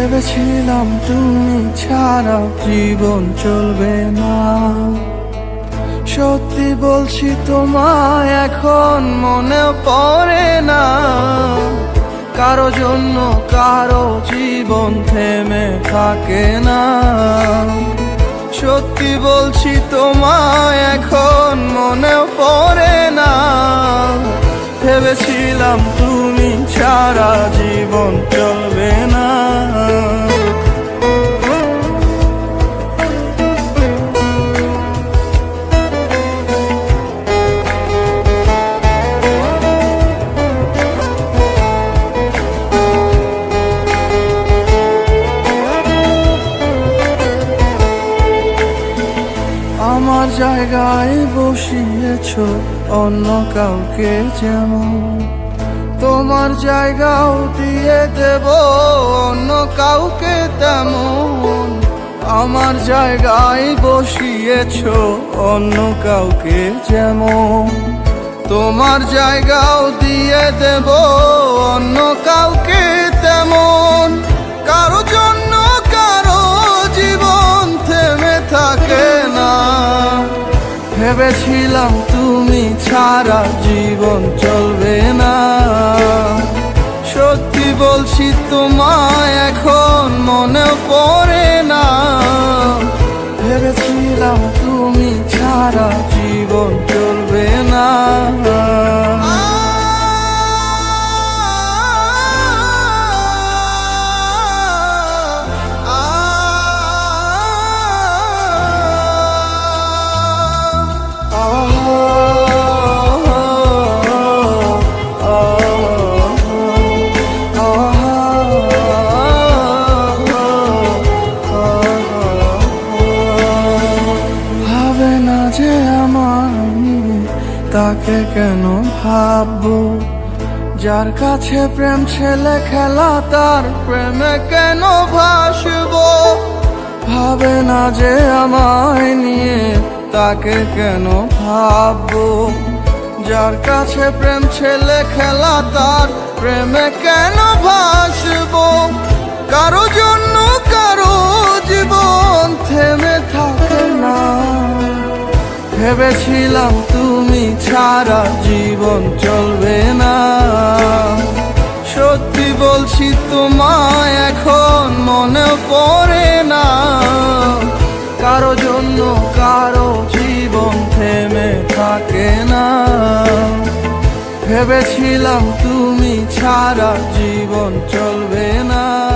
ভেবেছিলাম তুমি ছাড়া জীবন চলবে না। সত্যি বলছি তোমায় এখন মনে পড়ে না। কারো জন্য কারো জীবন থেমে থাকে না। সত্যি বলছি তোমায় এখন মনে পড়ে না। ভেবেছিলাম তুমি ছাড়া জীবন চলবে না। আমার জায়গায় বসিয়েছ অন্য কাউকে যেমন, তোমার জায়গাও দিয়ে দেব অন্য কাউকে তেমন। আমার জায়গায় বসিয়েছ অন্য কাউকে যেমন, তোমার জায়গাও দিয়ে দেব অন্য কাউকে তেমন। কারো জন্য কারো জীবন থেমে থাকে না। ভেবেছিলাম তুমি ছাড়া জীবন চলবে না। সত্যি বলছি তোমায় এখন মনে পড়ে না। ভেবেছিলাম তুমি ছাড়া জীবন চলবে না। যে আমার তাকে কেন ভাববো, যার কাছে প্রেম ছেলে খেলা তার প্রেমে কেন ভাসবো। ভাবে না যে আমায় নিয়ে তাকে কেন ভাববো, যার কাছে প্রেম ছেলে খেলা তার প্রেমে কেন ভাসবো। কারো জন্য কারো জীবন থেমে থাকে না। ভেবেছিলাম তুমি ছাড়া জীবন চলবে না। সত্যি বলছি তোমায় এখন মনে পড়ে না। কারো জন্য কারো জীবন থেমে থাকে না। ভেবেছিলাম তুমি ছাড়া জীবন চলবে না।